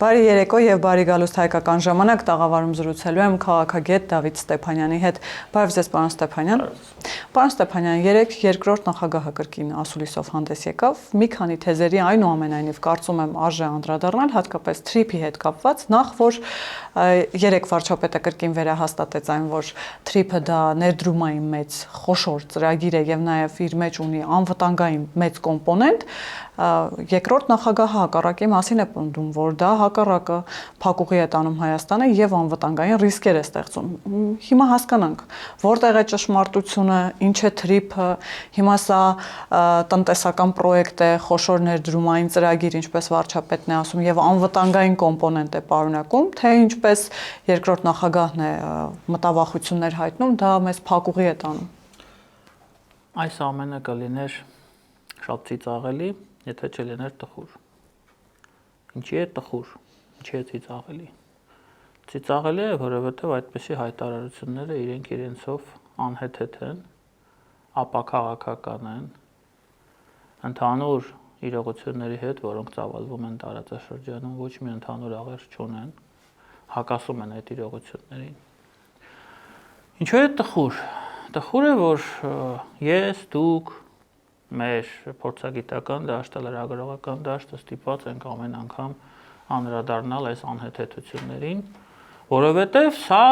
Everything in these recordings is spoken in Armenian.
Բարի երեկո եւ բարի գալուստ հայկական ժամանակ տաղավարում զրուցելու եմ քաղաքագետ Դավիթ Ստեփանյանի հետ։ Բարև ձեզ, պարոն Ստեփանյան։ Պարոն Ստեփանյան, երեք երկրորդ նախագահը կրկին ասուլիսով հանդես եկավ։ Մի քանի թեզերի այնուամենայնիվ կարծում եմ արժե անդրադառնալ, հատկապես TRIP-ի հետ կապված, նախ որ երեք վարչապետը կրկին վերահաստատեց այն, որ TRIP-ը դա ներդրումային մեծ խոշոր ծրագիր է եւ նաեւ իր մեջ ունի անվտանգային մեծ կոմպոնենտ։ Երկրորդ նախագահը հակառակի մասին է պնդում, որ դա հակառակը փակուղի է տանում Հայաստանը եւ անվտանգային ռիսկեր է ստեղծում։ Հիմա հասկանանք, որտեղ է ճշմարտությունը, ինչ է TRIP-ը, հիմա սա տնտեսական պրոյեկտ է, խոշոր ներդրումային ծրագիր, ինչպես վարչապետն է ասում, եւ անվտանգային կոմպոնենտ է պարունակում, թե ինչպես երկրորդ նախագահն է մտավախություններ հայտնում, դա մեզ փակուղի է տանում։ Այս ամենը կլիներ շատ ծիծաղելի, եթե չլիներ տխուր։ Ինչի է տխուր, ինչի է ծիծաղելի։ Ծիծաղելի է, որովհետև այդպիսի հայտարարությունները իրենք իրենցով անհեթեթ են, ապաքաղաքական են, ընդհանուր իրողությունների հետ, որոնք ծավալվում են տարածաշրջանում, ոչ մի ընդհանուր աղերս չունեն, հակասում են այդ իրողություններին։ Ինչու է տխուր։ Տխուր է, որ ես, դուք, մեր փորձագիտական դաշտը, լրագրողական դաշտը ստիպված ենք ամեն անգամ անդրադառնալ այս անհեթեթություններին, որովհետև սա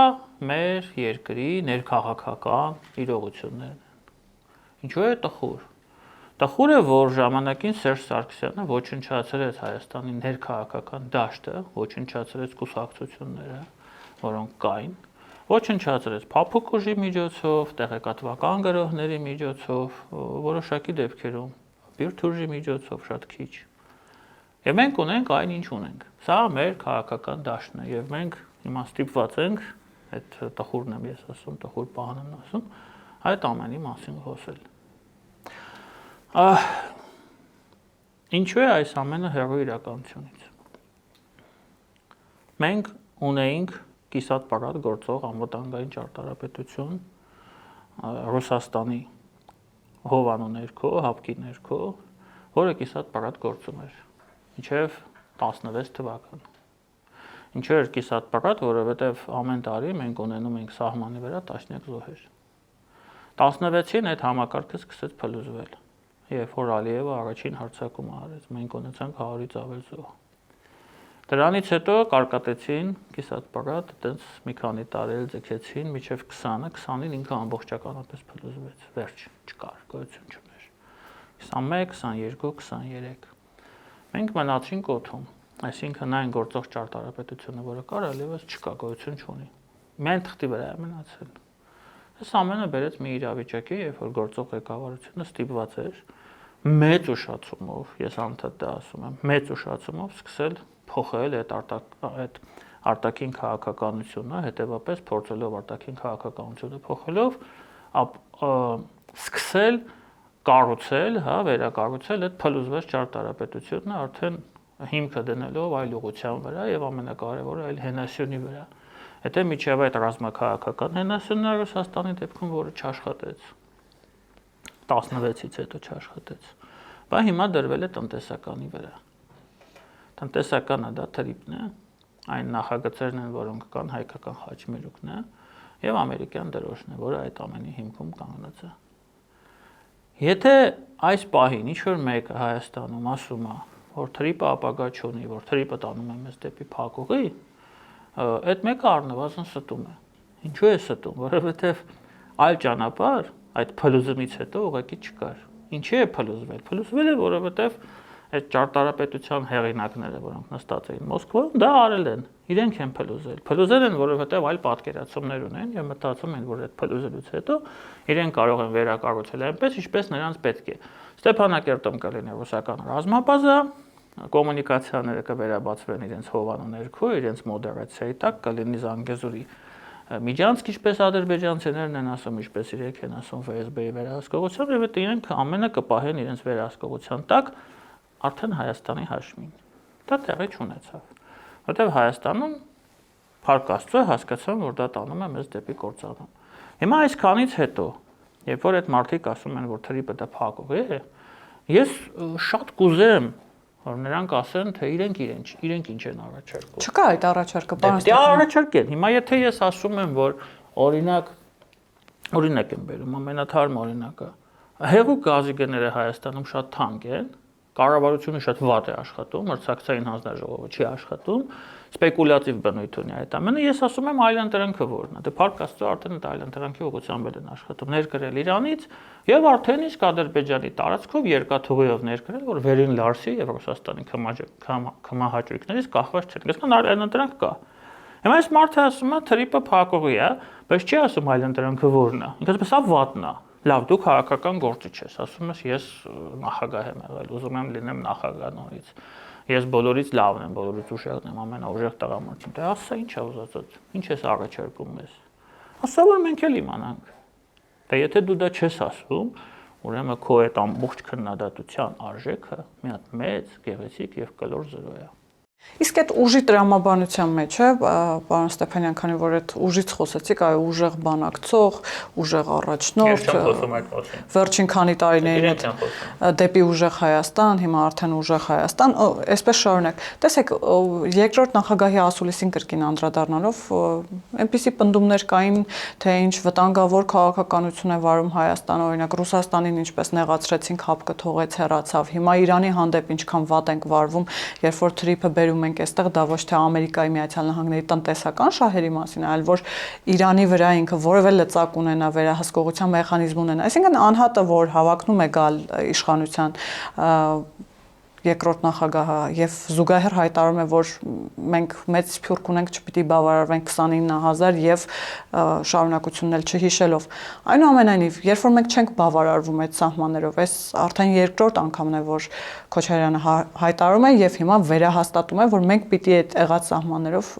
մեր երկրի ներքաղաքական իրողություններն են։ Ինչու է տխուր։ Տխուր է, որ ժամանակին Սերժ Սարգսյանը ոչնչացրեց Հայաստանի ներքաղաքական դաշտը, ոչնչացրեց կուսակցությունները, որոնք կային, ոչնչացրեց փափուկ ուժի միջոցով, տեղեկատվական գրողների միջոցով, որոշակի դեպքերում բիրտ ուժի միջոցով շատ քիչ։ Եվ մենք ունենք այն, ինչ ունենք։ Սա մեր քաղաքական դաշտն է, եւ մենք հիմա ստիպված ենք, այդ տխուրն եմ ես ասում, տխուր բան եմ ասում, այդ ամենի մասին խոսել։ Ինչու է այս ամենը հեռու իրականությունից։ Մենք ունեինք կիսատ-պարատ գործող անվտանգային ճարտարապետություն Ռուսաստանի հովանու ներքո, հապկի ներքո, որը կիսատ-պարատ գործում էր մինչև 16 թվական։ Ինչու էր կիսատ-պարատ, որովհետև ամեն տարի մենք ունենում ենք սահմանի վրա տասնյակ զոհեր։ 16-ին այդ համակարգը սկսեց փլուզվել, երբ որ Ալիևը առաջին հարձակումը արեց, մենք ունեցանք 100-ից ավել զոհ։ Դրանից հետո կարկատեցին կիսատ-պարատ, այդպես մի քանի տարի էլ ձգեցին, մինչև 20-ը, 20-ին ինքը ամբողջականապես փլուզվեց, վերջ, չկար, գոյություն չուներ։ 21, 22, 23։ Մենք մնացինք օդում, այսինքն այն գործող ճարտարապետությունը, որը կար, այլևս չկա, գոյություն չունի։ Միայն թղթի վրա է մնացել։ Այս ամենը բերեց մի իրավիճակի, երբ որ գործող ղեկավարությունը ստիպված էր մեծ ուշացումով, ես անդադ դա ասում եմ, մեծ ուշացումով սկսել փոխել այդ արտաքին քաղաքականությունը, հետևապես փորձելով արտաքին քաղաքականությունը փոխելով, սկսել կառուցել, վերակառուցել այդ փլուզված ճարտարապետությունը արդեն հիմքը դնելով այլ ուղղության վրա եւ ամենակարևորը այլ հենասյունի վրա։ Եթե միջև այդ ռազմաքաղաքական հենասյունն էր Ռուսաստանի դեպքում, որը չաշխատեց 16-ից հետո չաշխատեց, բայց հիմա դրվել է տնտեսականի վրա։ Տնտեսականը դա TRIP-ն է, այն նախագծերն են, որոնք կան, հայկական խաչմերուկն է եւ ամերիկյան դրոշն է, որը այդ ամենի հիմքում կանգնած է։ Եթե այս պահին ինչ-որ մեկը Հայաստանում ասում է, որ TRIP-ը ապագա չունի, որ TRIP-ը տանում է մեզ դեպի փակուղի, այդ մեկը առնվազն ստում է։ Ինչու է ստում, որովհետեւ այլ ճանապարհ այդ փլուզումից հետո ուղղակի չկար։ Ինչի է փլուզվել։ Փլուզվել է, որովհետեւ այդ ճարտարապետության հեղինակները, որոնք նստած էին Մոսկվայում, դա արել են, իրենք են փլուզել։ Փլուզել են, որովհետև այլ պատկերացումներ ունեն եւ մտածում են, որ այդ փլուզելուց հետո իրենք կարող են վերակառուցել այնպես, ինչպես նրանց պետք է։ Ստեփանակերտում կլինի ռուսական ռազմաբազա, կոմունիկացիաները կվերաբացվեն իրենց հովանու ներքո, իրենց մոդերացիայի տակ կլինի Զանգեզուրի Միջանցք, ինչպես ադրբեջանցիներն են ասում, ինչպես իրենք են ասում ՖՍԲ-ի վերահսկողությամբ, եւ այդ իրենք ամենը կպահեն իրենց վերահսկողության տակ արդեն Հայաստանի հաշվին։ Դա տեղի չունեցավ, որտեղ Հայաստանում փառք Աստծո հասկացան, որ դա տանում է մեզ դեպի կործանում։ Հիմա այսքանից հետո, երբ որ այդ մարդիկ ասում են, որ TRIP-ը դա փակուղի է, ես շատ կուզեմ որ նրանք ասեն, թե իրենք ինչ են առաջարկում։ Չկա այդ առաջարկը, պարոն Դե առաջարկեն։ Հիմա եթե ես ասում եմ, որ օրինակ եմ բերում, ամենաթարմ օրինակը։ Հեղուկ գազի գները Հայաստանում շատ թանկ են, կառավարությունը շատ վատ է աշխատում, մրցակցային հանձնաժողովը չի աշխատում, սպեկուլյատիվ բնույթ ունի այդ ամենը, ես ասում եմ այլընտրանքը որն է։ Դե փառք Աստծո արդեն այդ այլընտրանքի ուղղությամբ են աշխատում, ներկրել Իրանից եւ արդեն իսկ Ադրբեջանի տարածքով երկաթուղիով ներկրել, որ Վերին Լարսի եւ Ռուսաստանի քմահաճույքներից կախված չեն։ Այսինքն այլընտրանք կա։ Հիմա այս մարդը ասում է թրիպը փակողի է, բայց չի ասում այլընտրանքը որն է։ Ինքը ասում է վատն է։ Լավ, դու քաղաքական գործիչ ես, ասում ես ես նախագահ եմ եղել, ուզում եմ լինեմ նախագահ նորից։ Ես բոլորից լավն եմ, բոլորից ուժեղն եմ, ամենաուժեղ տղամարդն եմ։ Դե ասա ինչ է ուզածդ, ինչ ես առաջարկում ես։ Ասա որ մենք էլ իմանանք։ Դե եթե դու դա չես ասում, ուրեմն քո այդ ամբողջ քննադատության արժեքը մի հատ մեծ, գեղեցիկ եւ կլոր զրո է։ Իսկ այդ ուժի տրամաբանության մեջ է, պարոն Ստեփանյան, քանի որ այդ ուժից խոսեցիք, այո, ուժեղ բանակցող, ուժեղ առաջնորդ, վերջին քանի տարիներին դեպի ուժեղ Հայաստան, հիմա արդեն ուժեղ Հայաստան, այսպես շարունակ։ Տեսեք, երկրորդ նախագահի ասուլիսին կրկին անդրադառնալով, այնպիսի պնդումներ կային, թե ինչ վտանգավոր քաղաքականություն է վարում Հայաստանը, օրինակ Ռուսաստանին ինչպես նեղացրեցինք, հապկը թողեց հեռացավ։ Հիմա Իրանի հանդեպ ինչքան վատ ենք վարվում, երբ որ թրիփը բերում ենք այստեղ, դա ոչ թե Ամերիկայի Միացյալ Նահանգների տնտեսական շահերի մասին, այլ որ Իրանի վրա ինքը որևէ լծակ ունենա, վերահսկողության մեխանիզմ ունենա։ Այսինքն անհատը, որ հավակնում է գալ իշխանության, երկրորդ նախագահը եւ զուգահեռ հայտարարում է, որ մենք մեծ սփյուռք ունենք, չպիտի բավարարվենք 29000 եւ շարունակությունն էլ չհիշելով։ Այնուամենայնիվ, երբ որ մենք չենք բավարարվում այդ սահմաններով, այս արդեն երկրորդ անգամն է, որ Քոչարյանը հայտարարում է եւ հիմա վերահաստատում է, որ մենք պիտի այդ եղած սահմաններով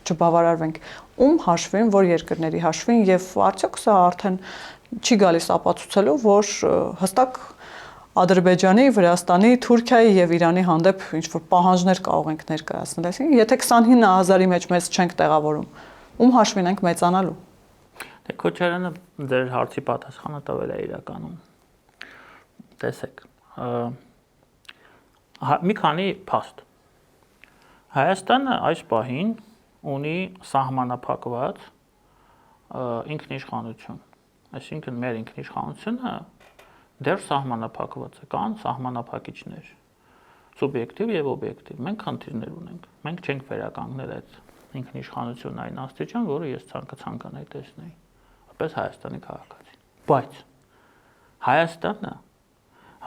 չբավարարվենք։ Ում հաշվին, որ երկրների հաշվին եւ արդյոք սա արդեն չի գալիս ապացուցելու, որ հստակ Ադրբեջանի, Վրաստանի, Թուրքիայի եւ Իրանի հանդեպ ինչ որ պահանջներ կարող ենք ներկայացնել։ Այսինքն, եթե 29000-ի մեջ մեզ չենք տեղավորում, ում հաշվին ենք մեծանալու։ Դե Քոչարյանը ձեր հարցի պատասխանը տվել է իրականում։ Տեսեք, մի քանի փաստ։ Հայաստանը այս պահին ունի սահմանափակված ինքնիշխանություն։ Այսինքն մեր ինքնիշխանությունը դեռ սահմանափակված է, կան սահմանափակիչներ, սուբյեկտիվ եւ օբյեկտիվ։ Մենք խնդիրներ ունենք։ Մենք չենք վերականգնել այդ ինքնիշխանությունն այն աստիճան, որը ես ցանկանայի տեսնել, որպես Հայաստանի քաղաքացի։ Բայց Հայաստանը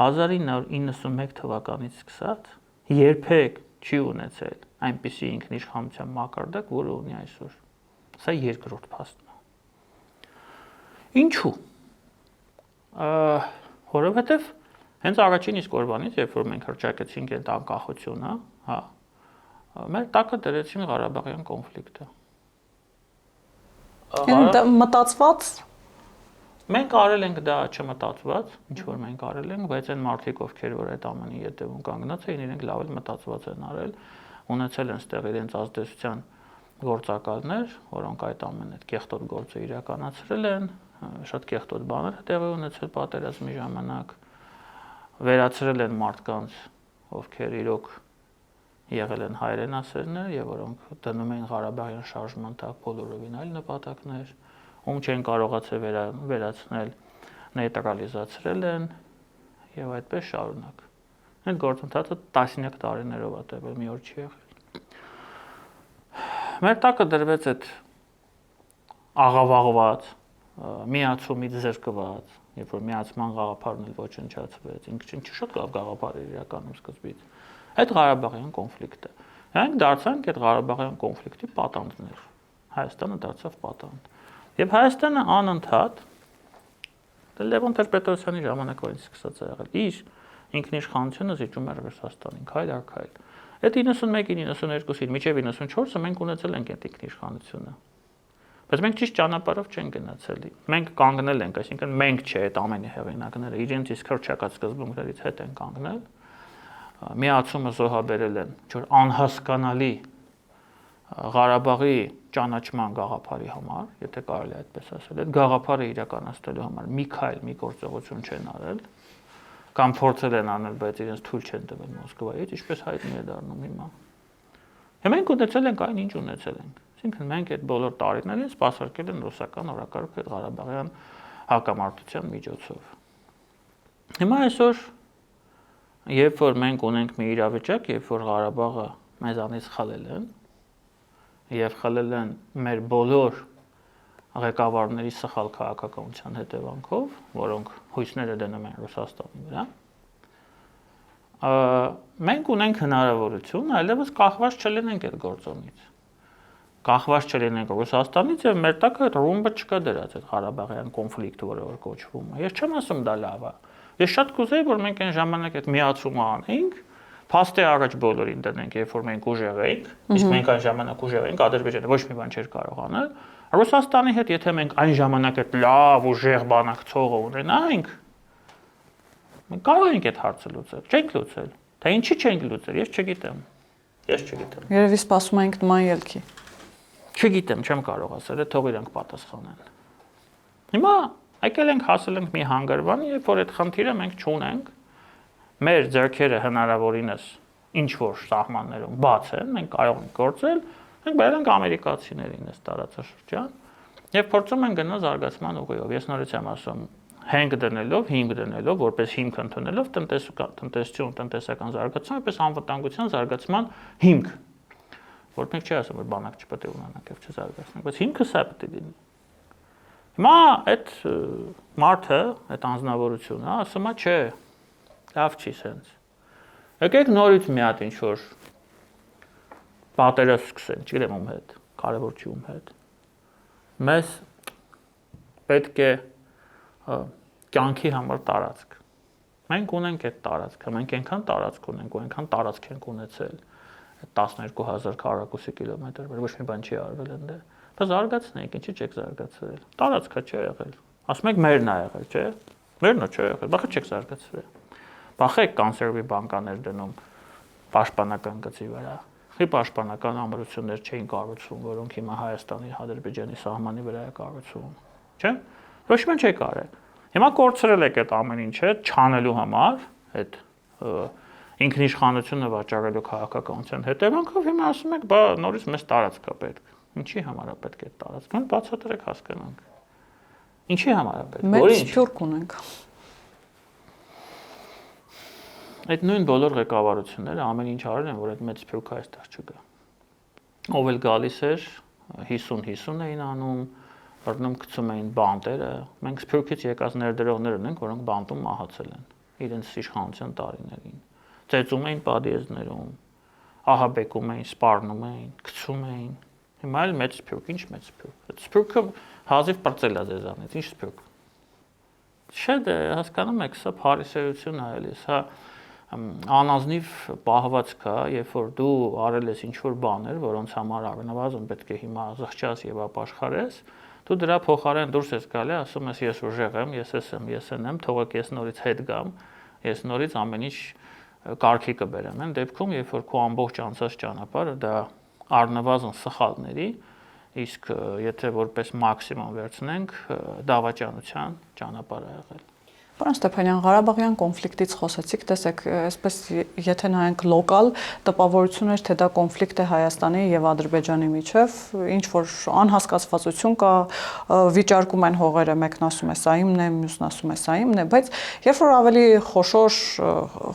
1991 թվականից սկսած երբեք չի ունեցել այնպիսի ինքնիշխանության մակարդակ, որը ունի այսօր։ Սա երկրորդ փաստն է։ Ինչու՞։ Որովհետև հենց առաջին իսկ օրվանից, երբ որ մենք հռչակեցինք այդ անկախությունը, հա, մեր տակը դրեցին Ղարաբաղյան կոնֆլիկտը։ Դա մտածված։ Մենք արել ենք դա չմտածված, ինչ որ մենք արել ենք, բայց այն մարդիկ, ովքեր որ այդ ամենի ետևում կանգնած էին, իրենք լավ էլ մտածված են արել, ունեցել են ստեղ իրենց ազդեցության գործակալներ, որոնք այդ ամեն այդ կեղտոտ գործը իրականացրել են, շատ կեղտոտ բաներ տեղի ունեցել պատերազմի ժամանակ, վերացրել են մարդկանց, ովքեր իրոք եղել են հայրենասերներ եւ որոնք դնում էին Ղարաբաղյան շարժման տակ բոլորովին այլ նպատակներ, ում չեն կարողացել վերացնել, նեյտրալիզացրել են եւ այդպես շարունակ։ Այդ գործընթացը տասնյակ տարիներով է տևել, մի օր չի եղել։ Մեր տակը դրվեց այդ աղավաղված, միացումից զրկված, երբ որ միացման գաղափարն էլ ոչնչացվեց, ինքը շատ լավ գաղափար էր իրականում սկզբից։ Այդ Ղարաբաղյան կոնֆլիկտը։ Մենք դարձանք այդ Ղարաբաղյան կոնֆլիկտի պատանդներ։ Հայաստանը դարձավ պատանդ։ Եվ Հայաստանը անընդհատ Լևոն Տեր-Պետրոսյանի ժամանակվանից սկսած է եղել։ Իր ինքնիշխանությունը զիջում էր Ռուսաստանին, քայլ առ քայլ։ Այդ 91-ին, 92-ին, մինչև 94-ը մենք ունեցել ենք այդ ինքնիշխանությունը։ Բայց մենք ճիշտ ճանապարհով չենք գնացել։ Մենք կանգնել ենք, այսինքն մենք չէ այդ ամենի հեղինակները, իրենց իսկ հռչակած սկզբունքներից հետ են կանգնել։ Միացումը զոհաբերել են, ինչ-որ անհասկանալի Ղարաբաղի ճանաչման գաղափարի համար, եթե կարելի է այդպես ասել, այդ գաղափարը իրականացնելու համար մի քայլ, մի գործողություն չեն արել։ կամ փորձել են անել, բայց իրենց թույլ չեն տվել Մոսկվայից, ինչպես հայտնի է դառնում հիմա։ Հիմա մենք ունեցել ենք այն, ինչ ունեցել ենք։ Այսինքն մենք այդ բոլոր տարիներին սպասարկել են ռուսական օրակարգ այդ Ղարաբաղյան հակամարտության միջոցով։ Հիմա այսօր, երբ որ մենք ունենք մի իրավիճակ, երբ որ Ղարաբաղը մեզանից խլել են, եւ խլել են մեր բոլոր ղեկավարների սխալ քաղաքականության հետևանքով, որոնք հույսները դնում են Ռուսաստանի վրա, մենք ունենք հնարավորություն այլևս կախված չլինենք այդ գործոնից։ Կախված չլինենք Ռուսաստանից եւ մեր տակ այդ ռումբը չկա դրած այդ Ղարաբաղյան կոնֆլիկտը, որը որ կոչվում է։ Ես չեմ ասում դա լավ է։ Ես շատ կուզեի, որ մենք այն ժամանակ այդ միացումը անենք, փաստի առաջ բոլորին դնենք, երբ որ մենք ուժեղ էինք, իսկ մենք այն ժամանակ ուժեղ էինք, Ադրբեջանը ոչ մի բան չէր կարող անել։ Ռուսաստանի հետ եթե մենք այն ժամանակ այդ լավ ուժեղ բանակցողը ունենայինք, մենք կարող ենք այդ հարցը լուծել, չենք լուծել։ Թե ինչի չենք լուծել, ես չգիտեմ։ Ես չգիտեմ։ Երևի սպասում ենք նման ելքի։ Չգիտեմ, չեմ կարող ասել, թող իրանք պատասխանեն։ Հիմա եկել ենք հասել ենք մի հանգրվան, երբ որ այդ խնդիրը մենք չունենք, մեր ձեռքերը հնարավորինս ինչ որ սահմաններում բաց են, մենք կարող ենք գործել, մենք բերել ենք ամերիկացիներին այս տարածաշրջան եւ փորձում ենք գնալ զարգացման ուղիով։ Ես նորից եմ ասում, հիմք դնելով, որպես հիմք ընդունելով տնտեսություն, տնտեսական զարգացում, որպես անվտանգության զարգացման հիմք։ Որ մենք չի ասում, որ բանակ չպետք է ունենանք եւ չզարգացնենք, բայց հիմքը սա պետք է լինի։ Հիմա այդ մարդը, այդ անձնավորությունը ասում է, չէ, լավ չի սենց։ Եկեք նորից մի հատ ինչ որ պատերազմ սկսենք, չգիտեմ ում հետ, կարևոր չի ում հետ։ Մեզ պետք է կյանքի համար տարածք։ Մենք ունենք այդ տարածքը, մենք այնքան տարածք ունենք, ու այնքան տարածք ենք ունեցել։ 12000 քառակուսի կիլոմետր, որ ոչ մի բան չի արվել այնտեղ։ Դա զարգացնենք, ինչի՞ չեք զարգացրել։ Տարածքը չի եղել։ Ասում եք մերն է եղել, չէ՞։ Մերն չի եղել, բախը չեք զարգացրել։ Բախեք կոնսերվի բանկաներ դնում պաշտպանական գծի վրա։ Խի պաշտպանական ամրություններ չէին կառուցվում, որոնք հիմա Հայաստանի, Ադրբեջանի սահմանի վրա է կառուցվում, չէ՞։ Ոչ մի չի կարել։ Հիմա կորցրել եք այդ ամեն ինչը չանելու համար, այդ ինքնիշխանությունը վաճառելու քաղաքականության հետևանքով հիմա ասում եք, բա նորից մեզ տարածք է պետք։ Ինչի համար է պետք այդ տարածքը։ Բացատրեք հասկանանք։ Ինչի համար է պետք։ Մեծ սփյուռք ունենք։ Այդ նույն բոլոր ղեկավարությունները ամեն ինչ արել են, որ այդ մեծ սփյուռքը այստեղ չգա։ Ով էլ գալիս էր 50-50 էին անում, բռնում գցում էին բանտերը։ Մենք սփյուռքից եկած ներդրողներ ունենք, որոնք բանտում մահացել են իրենց իշխանության տարիներին։ Ծեծում էին պադիեզներում, ահաբեկում էին, սպառնում էին, գցում էին։ Հիմա էլ մեծ սփյուռք, ինչ մեծ սփյուռք։ Այդ սփյուռքը հազիվ պրծել է ձեզանից, ինչ սփյուռք։ Չէ, հասկանում եք, սա փարիսեություն է էլի, սա անազնիվ պահվածք է, երբ որ դու արել ես ինչ-որ բաներ, որոնց համար առնվազն պետք է հիմա զղջաս եւ ապաշխարես, դու դրա փոխարեն դուրս ես գալի, ասում ես ես ուժեղ եմ, ես եմ, թողեք ես նորից հետ գամ, ես նորից ամեն ինչ կարգի կբերեմ։ Այն դեպքում, երբ որ քո ամբողջ անցած ճանապարհը դա առնվազն սխալների, իսկ եթե որպես մաքսիմում վերցնենք, դավաճանության ճանապարհ է եղել։ Պարոն Ստեփանյան, Ղարաբաղյան կոնֆլիկտից խոսեցիք, տեսեք, այսպես եթե նայենք լոկալ տպավորություններ, թե դա կոնֆլիկտ է Հայաստանի եւ Ադրբեջանի միջեւ, ինչ որ անհասկացվածություն կա, վիճարկում են հողերը, մեկն ասում է սա իմն է, մյուսն ասում է սա իմն է, բայց երբ որ ավելի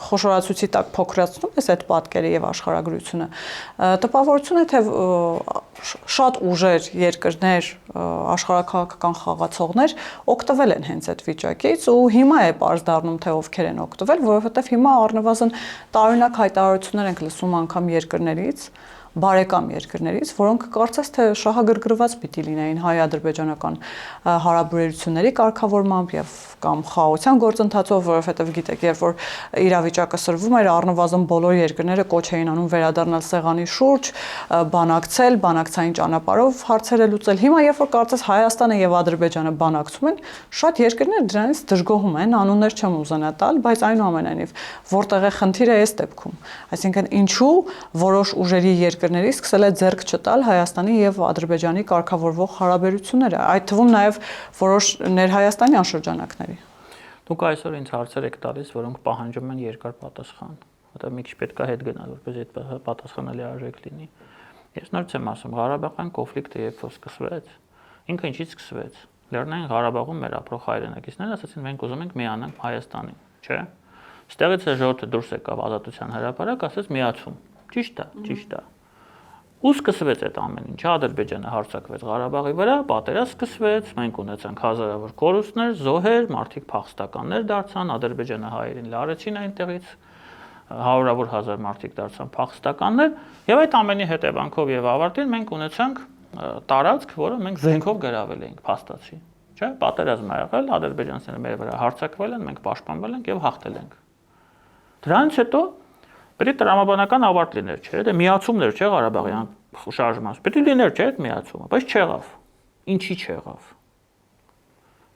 խոշորացուցի տակ փոքրացնում ես այդ պատկերը եւ աշխարհագրությունը, տպավորություն է թե շատ ուժեր, երկրներ, աշխարհաքաղաքական խաղացողներ օգտվել են հենց այդ վիճակից ու հիմա է պարզ դառնում թե ովքեր են օգտվել, որովհետև հիմա առնվազն տարօրինակ հայտարարություններ ենք լսում անգամ երկրներից, բարեկամ երկրներից, որոնք կարծես թե շահագրգռված պիտի լինեին հայ-ադրբեջանական հարաբերությունների կարգավորմամբ եւ կամ խաղաղության գործընթացով, որովհետեւ գիտեք, երբ որ իրավիճակը սրվում էր, առնվազն բոլոր երկրները կոչ էին անում վերադառնալ սեղանի շուրջ, բանակցել, բանակցային ճանապարհով հարցերը լուծել։ Հիմա երբ որ կարծես Հայաստանը եւ Ադրբեջանը բանակցում են, շատ երկրներ դրանից դժգոհում են, անուններ չեմ ուզենա տալ, բայց այնուամենայնիվ որտեղ է խնդիրը այս դեպքում։ Այսինքն ինչու որոշ ուժերի երկրների սկսել է ձեռք չտալ Հայաստանի եւ Ադրբեջանի կարգավորվող հարաբերությունները, այդ թվում նաեւ որոշ ներհայաստանյան շրջանակների։ Դուք այսօր ինձ հարցեր եք տալիս, որոնք պահանջում են երկար պատասխան, որտեղ մի քիչ պետք է հետ գնալ, որպես այդ պատասխանը լիարժեք լինի։ Ես նորից եմ ասում, Ղարաբաղյան կոնֆլիկտը երբ որ սկսվեց, ինքը ինչից սկսվեց։ Լեռնային Ղարաբաղում մեր ապրող հայրենակիցները ասացին, մենք ուզում ենք միանանք Հայաստանին, չէ՞։ Ստեղից է ժողովուրդը դուրս եկավ ազատության հրապարակ, ասաց միացում։ Ճիշտ է։ Ու սկսվեց այդ ամեն ինչը, Ադրբեջանը հարձակվեց Ղարաբաղի վրա, պատերազմ սկսվեց, մենք ունեցանք հազարավոր կորուստներ, զոհեր, մարդիկ փախստականներ դարձան, Ադրբեջանը հայերին լարեցին այնտեղից, հարյուրավոր հազար մարդիկ դարձան փախստականներ, եւ այդ ամենի հետևանքով եւ ավարտին մենք ունեցանք տարածք, որը մենք զենքով գրավել էինք, փաստացի, չէ՞, պատերազմ ա եղել, ադրբեջանցիները մեր վրա հարձակվել են, մենք պաշտպանվել ենք եւ հաղթել ենք։ Դրանից հետո պետք է տրամաբանական ավարտ լիներ, չէ՞, դե միացումներ, չէ՞, Ղարաբաղյան շարժման։ Պետք է լիներ, չէ՞, այդ միացումը, բայց չեղավ։ Ինչի չեղավ։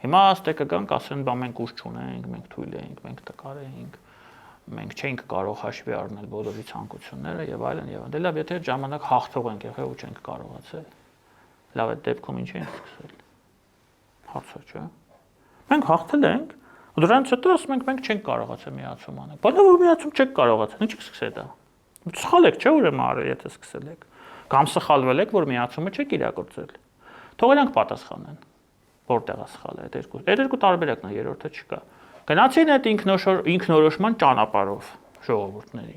Հիմա աստե կգանք ասեն, բա մենք ուժ չունենք, մենք թույլ ենք, մենք տկար ենք, մենք չենք կարող հաշվի առնել բոլորի ցանկությունները եւ այլն եւ այլն։ Դե լավ, եթե այդ ժամանակ հաղթող ենք եղել ու չենք կարողացել։ Լավ, այդ դեպքում ինչ ենք սկսել։ Հարցը, չէ՞։ Մենք հաղթել ենք, ու դրանից հետո ասում ենք մենք չենք կարողացել միացում անել։ Բայց որ միացում չեք կարողացել, ինչ կսկսեք դա։ Սխալ եք, չէ՞ ուրեմն արել, եթե սկսել եք։ Կամ սխալվել եք, որ միացումը չեք իրագործել։ Թող իրանք պատասխանեն։ Որտեղ է սխալը այդ երկու տարբերակն է, երրորդը չկա։ Գնացին այդ ինքնորոշման ճանապարհով ժողովուրդների։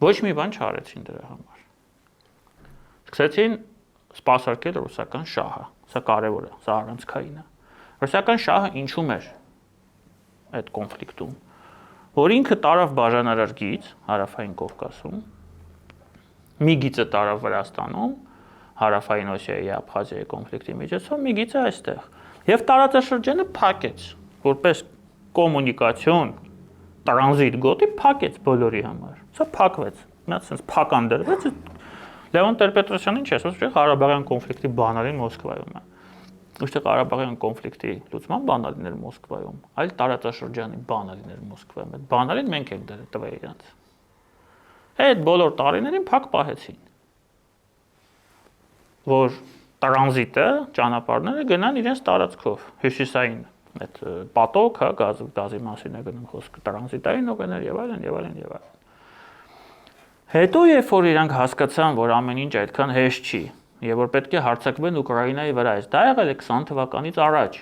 Ոչ մի բան չարեցին դրա համար։ Սկսեցին սպասարկել ռուսական շահը։ Սա կարևոր է, սա առանցքային է։ Ռուսական շահը ինչու՞մ էր այդ կոնֆլիկտում, որ ինքը տարավ բաժանարար գիծ Հարավային Կովկասում, մի գիծը տարավ Վրաստանում, Հարավային Օսիայի, Աբխազիայի կոնֆլիկտի միջոցով, մի գիծը այստեղ։ Եվ տարածաշրջանը փակեց, որպես կոմունիկացիոն տրանզիտ գոտի փակեց բոլորի համար։ Սա փակվեց, մի հատ sense փական դրվեց։ Լևոն Տեր-Պետրոսյանն ինչ ասաց, որ Ղարաբաղյան կոնֆլիկտի բանալին Մոսկվայում է։ Ուստի Ղարաբաղյան կոնֆլիկտի լուծման բանալին էր Մոսկվայում, այլ տարածաշրջանի բանալին էր Մոսկվայում։ Այդ բանալին մենք ենք տվել իրանց։ Այդ բոլոր տարիներին փակ պահեցին, որ տրանզիտը, ճանապարհները գնան իրենց տարածքով, հյուսիսային այդ պատոկ, հա, գազի մասին է գնում խոսքը, տրանզիտային ուղիներ եւ այլն եւ այլն եւ այլն։ Հետո երբ որ իրանք հասկացան, որ ամեն ինչ այդքան հեշտ չի, եւ որ պետք է հարձակվեն Ուկրաինայի վրա, դա եղել է 20 թվականից առաջ։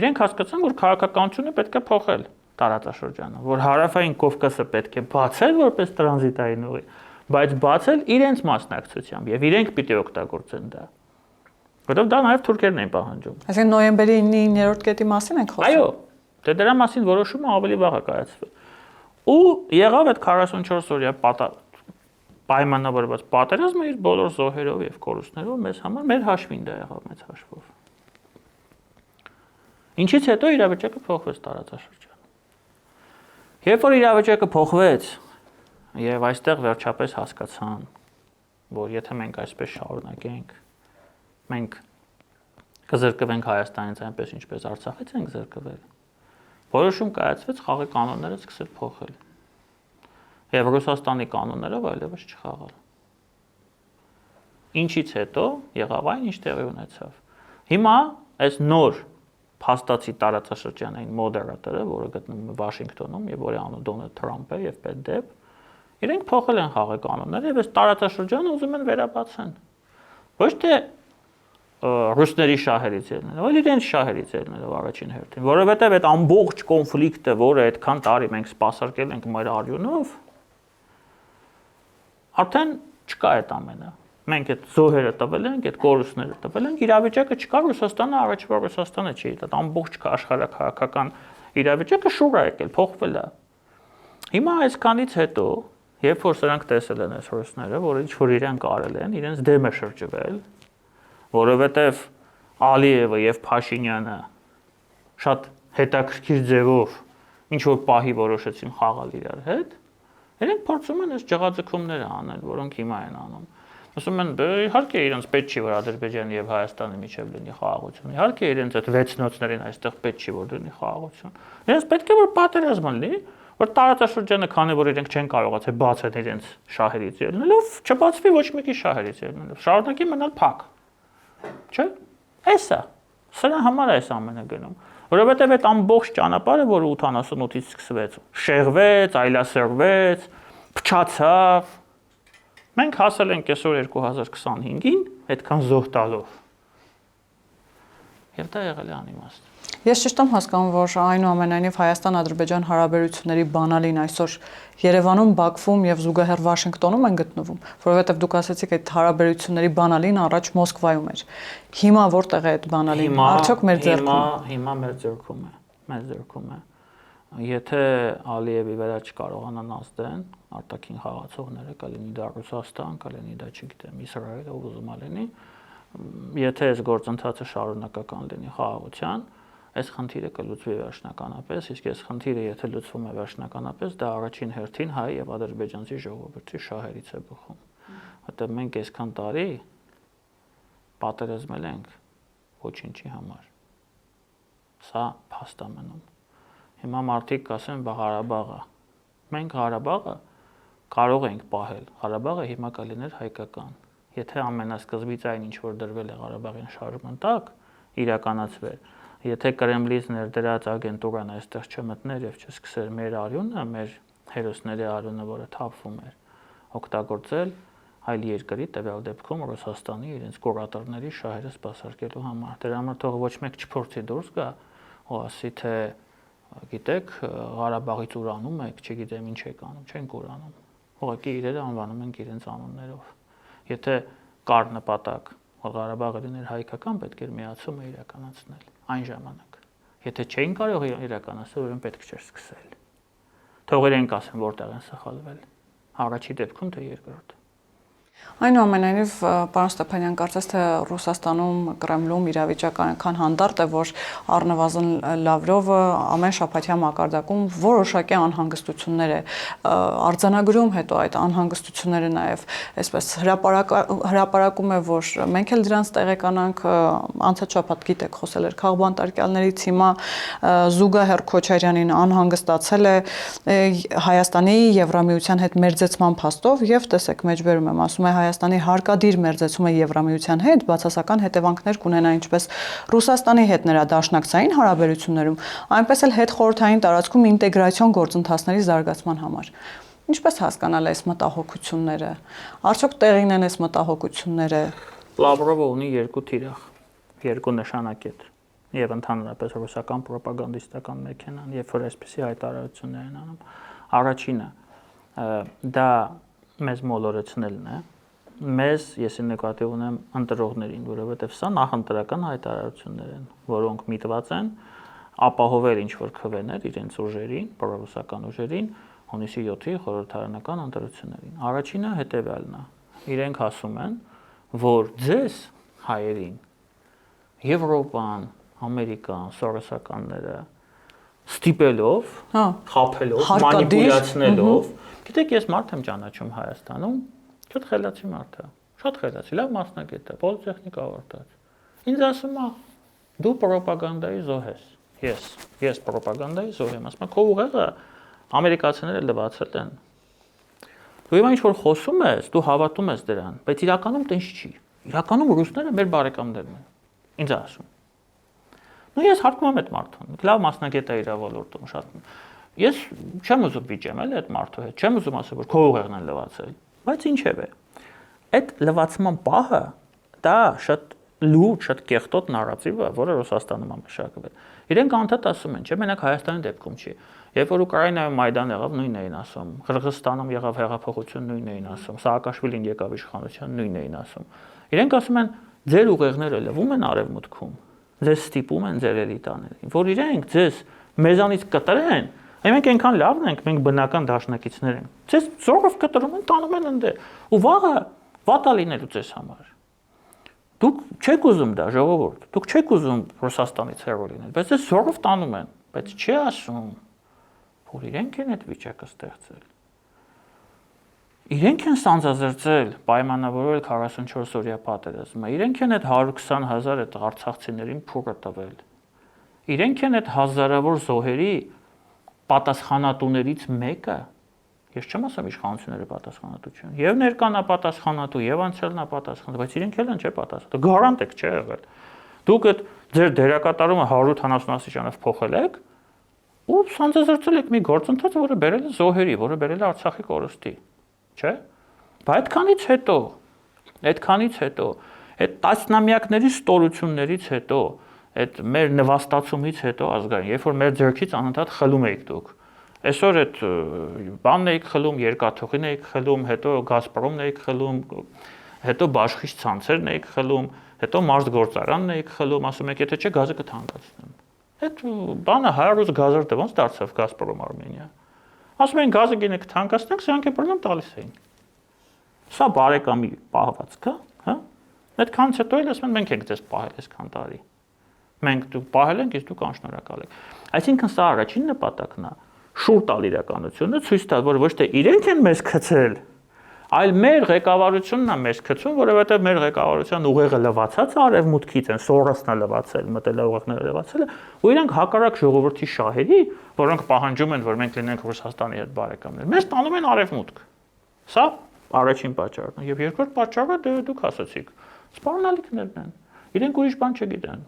Իրենք հասկացան, որ քաղաքականությունը պետք է փոխել տարածաշրջանը, որ Հարավային Կովկասը պետք է բացել որպես տրանզիտային ուղի, բայց բացել իրենց մասնակցությամբ եւ իրենք պիտի օգտագործեն դա։ Որտեղ դա նաեւ թուրքերն են պահանջում։ Այսինքն նոյեմբերի 9-ի 9-րդ կետի մասին ենք խոսում։ Այո, դե դրա մասին որոշումը ավելի վաղ է կայացվել։ Ու եղավ այդ 44 օրյա պայմանավորված պատերազմը իր բոլոր զոհերով եւ կորուստներով մեզ համար մեր հաշվին դա եղավ մեծ հաշվով։ Ինչից հետո իրավիճակը փոխվեց տարածաշրջանում։ Երբ որ իրավիճակը փոխվեց եւ այստեղ վերջապես հասկացան, որ եթե մենք այսպես շարունակենք, մենք կզրկվենք Հայաստանից այնպես ինչպես Արցախից ենք զրկվել, որոշում կայացվեց խաղի կանոնները սկսել փոխել։ Եվ Ռուսաստանի կանոններով այլևս չխաղալ։ Ինչից հետո եղավ այն, ինչ տեղի ունեցավ։ Հիմա այս նոր փաստացի տարածաշրջանային մոդերատորը, որը գտնվում է Վաշինգտոնում եւ որի անունը Դոնալդ Թրամփ է եւ Պետդեպ, իրենք փոխել են խաղի կանոնները եւ այս տարածաշրջանը ուզում են վերաբացեն։ Ոչ թե ռուսների շահերից ելնելով, այլ իրենց շահերից ելնելով առաջին հերթին, որովհետեւ այդ ամբողջ կոնֆլիկտը, որը այդքան տարի մենք սպասարկել ենք մեր արյունով, արդեն չկա այդ ամենը։ Մենք այդ զոհերը տվել ենք, այդ կորուստները տվել ենք, իրավիճակը չկա, Ռուսաստանը առաջվա Ռուսաստանը չի, այդ ամբողջ աշխարհակաղակական իրավիճակը շուռ է եկել, փոխվել է։ Հիմա այսքանից հետո, երբ որ սրանք տեսել են այս ռուսները, որ ինչ որ իրենք արել են, իրենց դեմ է շրջվել, որովհետև Ալիևը եւ Փաշինյանը շատ հետաքրքիր ձևով ինչ որ պահի որոշեցին խաղալ իրար հետ, իրենք փորձում են այս ջղաձգումները անել, որոնք հիմա են անում։ Ասում են, իհարկե իրենց պետք չի որ Ադրբեջանի եւ Հայաստանի միջև լինի խաղաղություն։ Իհարկե իրենց այդ 6 նոցներին այստեղ պետք չի որ լինի խաղաղություն։ Իրենց պետք է որ պատերազմ լինի, որ տարածաշրջանը, քանի որ իրենք չեն կարողացել բացել իրենց շահերից ելնելով, չբացվի ոչ մեկի շահերից ելնելով։ Շարունակի մնալ փակ։ Չէ՞։ Էսա։ Սրա համար է այս ամենը գնում։ Որովհետև այդ ամբողջ ճանապարհը, որը 88-ից սկսվեց, շեղվեց, այլասերվեց, փչացավ։ Մենք հասել ենք այսօր 2025-ին, այդքան զոհ տալով։ Եվ դա եղել է անիմաստ։ Ես ճիշտ եմ հասկանում, որ այնուամենայնիվ Հայաստան-Ադրբեջան հարաբերությունների բանալին այսօր Երևանում, Բաքվում եւ զուգահեռ Վաշինգտոնում են գտնվում, որովհետեւ դուք ասացիք այդ հարաբերությունների բանալին առաջ Մոսկվայում էր։ Հիմա որտեղ է այդ բանալին։ Արդյոք մեր ձեռքում։ Հիմա մեր ձեռքում է, մեր ձեռքում է։ Եթե Ալիևի վրա չկարողանան ազդեն, արտաքին խաղացողները, կլինի դա Ռուսաստան, կլինի դա, չգիտեմ, Իսրայել, ով ուզում ալինի, եթե այս գործընթացը շարունակական լինի խաղաղության, այս խնդիրը կլուծվի վերջնականապես, իսկ այս խնդիրը եթե լուծվում է վերջնականապես, դա առաջին հերթին հայ եւ ադրբեջանցի ժողովրդի շահերից է բխում։ Որտեղ մենք այսքան տարի պատերազմել ենք ոչինչի համար։ Սա փաստ է մնում։ Հիմա մարդիկ կասեն, բա Ղարաբաղը։ Մենք Ղարաբաղը կարող ենք պահել։ Ղարաբաղը հիմա կլիներ հայկական։ Եթե ամենասկզբից այն ինչ որ դրվել է Ղարաբաղյան շարժման տակ, իրականացվեր, եթե Կրեմլից ներդրած ագենտուրան այստեղ չմտներ եւ չսկսեր մեր արյունը, մեր հերոսների արյունը, որը թափվում էր, օգտագործել այլ երկրի, տվյալ դեպքում Ռուսաստանի իրենց կուրատորների շահերը սպասարկելու համար։ Դրա համար թող ոչ մեկ չփորձի դուրս գա ու ասի թե գիտեք, Ղարաբաղից ուրանում եք, չգիտեմ ինչ եք անում, չենք ուրանում։ Ուղղակի իրերը անվանում ենք իրենց անուններով։ Եթե կար նպատակ, որ Ղարաբաղը լիներ հայկական, պետք էր միացումը իրականացնել այն ժամանակ։ Եթե չէին կարող իրականացնել, ուրեմն պետք չէր սկսել։ Թող իրենք ասեն, որտեղ են սխալվել։ Առաջի դեպքում թե երկրորդ։ Այնուամենայնիվ, պարոն Ստեփանյան, կարծես թե Ռուսաստանում, Կրեմլում իրավիճակը այնքան հանդարտ է, որ առնվազն Լավրովը ամեն շաբաթյա մակարդակում որոշակի անհանգստություններ է արձանագրում, հետո այդ անհանգստությունները նաև այսպես հրապարակում է, որ մենք էլ դրանց տեղեկանանք, անցած շաբաթ գիտեք խոսել էր քաղբանտարկյալներից, հիմա զուգահեռ Քոչարյանին անհանգստացել է Հայաստանի Եվրամիության հետ մերձեցման փաստով եւ տեսեք մեջբերում եմ ասում է Հայաստանի հարկադիր մերձեցումը Եվրամիության հետ բացասական հետևանքներ կունենա ինչպես Ռուսաստանի հետ նրա դաշնակցային հարաբերություններում, այնպես էլ հետխորհրդային տարածքում ինտեգրացիոն գործընթացների զարգացման համար։ Ինչպես հասկանալ այս մտահոգությունները։ Արդյոք տեղին են այս մտահոգությունները։ Լավրովը ունի երկու թիրախ, երկու նշանակետ եւ ընդհանրապես ռուսական ռոպագանդիստական մեքենան, երբ որ այսպիսի հայտարարություններ են անում, առաջինը դա մեզ մոլորեցնելն է, մեզ եսի նկատի ունեմ ընտրողներին, որովհետև սա նախընտրական հայտարարություններ են, որոնք միտված են ապահովել ինչ-որ քվեներ իրենց ուժերին, պրոռուսական ուժերին, հունիսի 7-ի խորհրդարանական ընտրություններին։ Առաջինը հետևյալն է, իրենք ասում են, որ ձեզ հայերին Եվրոպան, Ամերիկան, սորոսականները ստիպելով, խաբելով, մանիպուլյացնելով, գիտեք, ես մարդ եմ ճանաչում Հայաստանում, շատ խելացի մարդ է, շատ խելացի, լավ մասնագետ է, պոլիտեխնիկ ավարտած։ Ինձ ասում է, դու ռոպագանդայի զոհ ես։ Ես ռոպագանդայի զոհ եմ, ասում եմ, քո ուղեղը ամերիկացիները լվացել են։ Դու հիմա ինչ որ խոսում ես, դու հավատում ես դրան, բայց իրականում տենց չի։ Իրականում ռուսները մեր բարեկամներն են։ Ինձ ասում։ Ну ես հարկում եմ այդ մարդուն։ Լավ մասնագետ է իր ոլորտում, շատ։ Ես չեմ ուզում վիճեմ էլ այդ մարդու հետ, չեմ ուզում ասել, որ քո ուղեղն են լվացել, բայց ինչև է։ Այդ լվացման պահը դա շատ լուրջ, շատ կեղտոտ նարատիվ է, որը Ռուսաստանում է մշակվել։ Իրենք անդադ ասում են, չէ՞ մենակ Հայաստանի դեպքում չի։ Երբ որ Ուկրաինայում Մայդան եղավ, նույնն էին ասում։ Қырғызստանում եղավ հեղափոխություն, նույնն էին ասում։ Սաակաշվիլին եկավ իշխանության, նույնն էին ասում։ Իրենք ասում են, ձեր ուղեղները լվում են արևմուտքում, ձեզ ստիպում են ձեր էլիտաներին, որ իրենք ձեզ մեզանից կտրեն, մենք այնքան լավն ենք, մենք բնական դաշնակիցներ ենք։ Ձեզ զորով կտրում են, տանում են ընդ ու վաղը վատ է լինելու ձեզ համար։ Դուք չեք ուզում դա, ժողովուրդ, դուք չեք ուզում Ռուսաստանից հեռու լինել, բայց ձեզ զորով տանում են, բայց չի ասում, որ իրենք են այդ վիճակը ստեղծել։ Իրենք են սանձազերծել, պայմանավորել 44 օրյա պատերազմը, իրենք են այդ 120,000 այդ արցախցիներին փուռը տվել։ Իրենք են այդ հազարավոր զոհերի պատասխանատուներից մեկը, ես չեմ ասում իշխանությունները պատասխանատու չեն, եւ ներկանա պատասխանատու, եւ անցյալնա պատասխանատու, բայց իրենք էլ են չէ պատասխանատու, գարանտ եք չէ եղել։ Դուք այդ ձեր դերակատարումը 180 աստիճանով փոխել եք ու սանձազերծել եք մի գործընթաց, որը բերել է զոհերի, որը բերել է Արցախի կորուստի, չէ՞։ Բայց այդքանից հետո, այդ տասնամյակների ստորություններից հետո, այդ մեր նվաստացումից հետո ազգային, երբ որ մեր ձեռքից անընդհատ խլում էիք դուք, այսօր այդ բանն էիք խլում, երկաթուղին էիք խլում, հետո Գազպրոմն էիք խլում, հետո բաշխիչ ցանցերն էիք խլում, հետո մարզգործարանն էիք խլում, ասում եք, եթե չէ գազը կթանկացնեմ։ Այդ բանը 100 գազարդը ոնց դարձավ Գազպրոմ Արմենիա։ Ասում են գազը գինը կթանկացնենք, սրանք է բռնում տալիս էին։ Սա բարեկամի պահվածք է, հա։ Այդքանից հետո էլ ասում են մենք ենք ձեզ պահել այսքան տարի։ Մենք դուք պահել ենք, իսկ դուք անշնորհակալ եք։ Այսինքն սա առաջին նպատակն է, շուռ տալ իրականությունը, ցույց տալ, որ ոչ թե իրենք են մեզ գցել, այլ մեր ղեկավարությունն է մեզ գցում, որովհետև մեր ղեկավարության ուղեղը լվացած է արևմուտքից են, Սորոսն է լվացել, մտել է ուղեղները լվացել, ու իրանք հակառակ ժողովրդի շահերի, որոնք պահանջում են, որ մենք լինենք Ռուսաստանի հետ բարեկամներ, մեզ տանում են արևմուտք։ Սա առաջին պատճառն է, եւ երկրորդ պատճառը դուք ասացիք, սպառնալիքներն են։ Իրենք ուրիշ բան չգիտեն։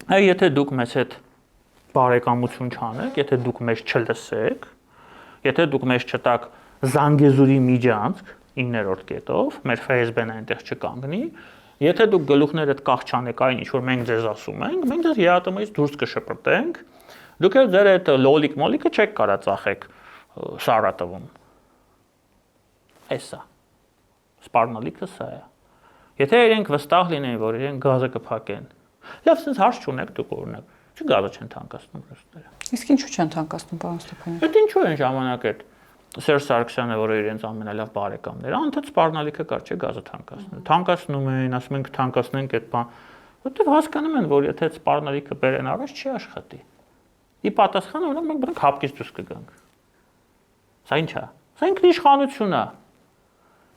Այ եթե դուք մեզ հետ բարեկամություն չանեք, եթե դուք մեզ չլսեք, եթե դուք մեզ չտաք Զանգեզուրի միջանցք 9-րդ կետով, մեր FSB-ն այնտեղ չկանգնի, եթե դուք գլուխներդ կախ չանեք այն ինչ որ մենք ձեզ ասում ենք, մենք ձեզ ԵԱՏՄ-ից դուրս կշպրտենք, դուք էլ ձեր այդ լոլիկ-մոլիկը չեք կարա ծախեք Սարատովում։ Էսա։ Սպառնալիքը սա է։ Եթե իրենք վստահ լինեն, որ իրենք գազը կփակեն, լավ, sense հարց չունեք դուք օրինակ, չի գազը չեն թանկացնում ռուսները։ Իսկ ինչու չեն թանկացնում, պարոն Ստեփանյան։ Այդ ինչու են ժամանակ այդ Սերժ Սարգսյանը, որը իրենց ամենալավ բարեկամներ, անընդհատ սպառնալիքը կար, չէ, գազը թանկացնում։ Թանկացնում են, ասում են կթանկացնենք այդ բան, որտեղ հասկանում են, որ եթե այդ սպառնալիքը բերեն առաջ չի աշխատի։ Ի պատասխան օրինակ մենք բռնք հապկից դուրս կգանք։ Սա ի՞նչ է։ Սա ինքնիշխանություն է։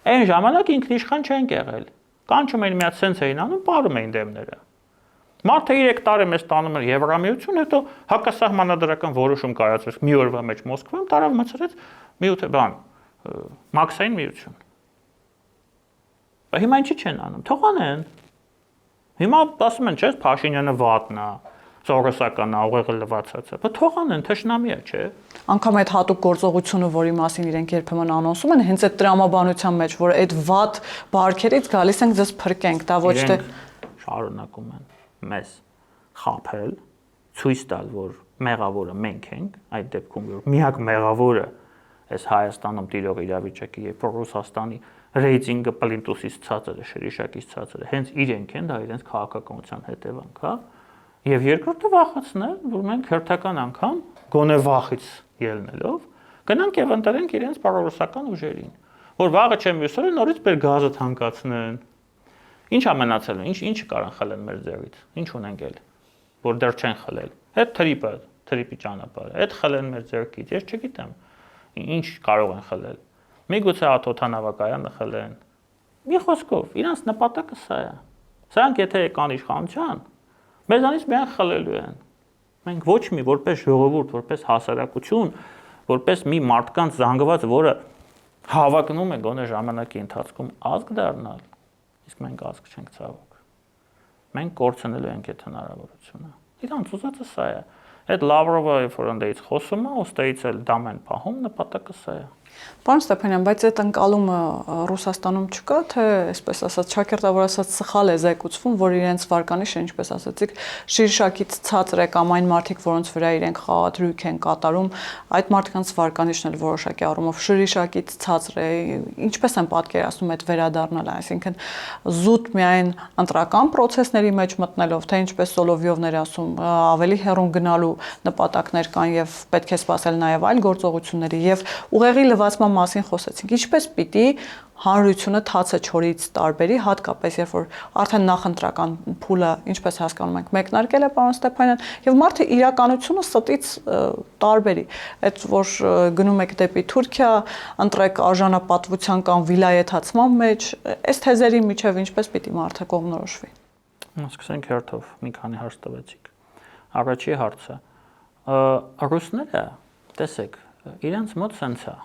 Այն ժամանակ ինքնիշխան չենք եղել։ Կանչում էին մի հատ սենց էին անում, պարում էին դեմները։ Մարդը 3 տարի մեզ տանում էր Եվրամիություն, հետո հակասահմանադրական որոշում կայացրեց մի օրվա մեջ Մոսկվայում, տարավ մցրեց Մաքսային միություն։ Բայց հիմա ինչի չեն անում, թողանեն։ Հիմա ասում են, չէ՞, Փաշինյանը վատն է, Սորոսական է, ուղեղը լվացած է, բայց թողանեն, թշնամի է, չէ՞։ Անկամ այդ հատուկ գործողությունը, որի մասին իրենք երբեմն անոնսում են, հենց այդ տրամաբանության մեջ, որ այդ վատ բարքերից գալիս ենք ձեզ փրկենք, դա ոչ թե շարունակում են մեզ խաբել, ցույց տալ, որ մեղավորը մենք ենք, այդ դեպքում որ միակ մեղավորը այս Հայաստանում տիրող իրավիճակի եւ Ռուսաստանի ռեյտինգը պլինտուսից ցածր է, շրիշակից ցածր է, հենց իրենք են, դա իրենց քաղաքականության հետևանք, հա։ Եվ երկրորդը վախեցնել, որ մենք հերթական անգամ գոնե վախից ելնելով գնանք եւ ընտրենք իրենց պարորոսական ուժերին, որ վաղը չեմ մյուսները նորից բեր գազը թանկացնեն։ Ինչ է մնացել, ինչ կարան խլեն մեր ձեռից, ինչ ունենք էլ, որ դեռ չեն խլել։ Այդ թրիպի ճանապարհը, այդ խլեն մեր ձեռքից, ես չգիտեմ, ինչ կարող են խլել։ Միգուցե աթոթանավակայանը խլեն։ Մի խոսքով, իրանց նպատակը սա է։ Սրանք եթե եկան իշխանության, մեզանից միայն խլելու են։ Մենք ոչ մի որպես ժողովուրդ, որպես հասարակություն, որպես մի մարդկանց զանգված, որը հավակնում է գոնե ժամանակի ընթացքում ազգ դառնալ, իսկ մենք ազգ չենք ցավոք։ Մենք կորցնելու ենք այդ հնարավորությունը։ Իրանց ուզածը սա է։ Այդ Լավրովը որ ընդդից խոսում է, ոստեից էլ դամեն պահում, նպատակը սա է։ Պարոն Ստեփանյան, բայց այդ ընկալումը Ռուսաստանում չկա, թե այսպես ասած, ճակերտավոր ասած սխալ է զեկուցվում, որ իրենց վարկանիշը, ինչպես ասացիք, շիրշակից ցածր է կամ այն մարդիկ, որոնց վրա իրենք խաղադրույք են կատարում, այդ մարդկանց վարկանիշն էլ որոշակի առումով շիրշակից ցածր է, ինչպես են պատկերացնում այդ վերադառնալը, այսինքն զուտ միայն ընտրական process-ների մեջ մտնելով, թե ինչպես Սոլովյովն էր ասում, ավելի հեռուն գնալու նպատակներ կան եւ պետք է սպասել նաեւ այլ գործողությունների եւ ուղեղի լվացման մասին խոսեցինք։ Ինչպես պիտի հանրությունը թացը չորից տարբերի, հատկապես երբ որ արդեն նախընտրական փուլը, ինչպես հասկանում ենք, մեկնարկել է, պարոն Ստեփանյան, եւ մարդը իրականությունը ստից տարբերի։ Այդ որ գնում եք դեպի Թուրքիա, ընտրեք արժանապատվության կամ վիլայեթացման մեջ, այս թեզերի միջև ինչպես պիտի մարդը կողմնորոշվի։ Սկսենք հերթով, մի քանի հարց տվեցիք։ Առաջի հարցը։ Ռուսները, տեսեք, իրենց մոտ սենց է։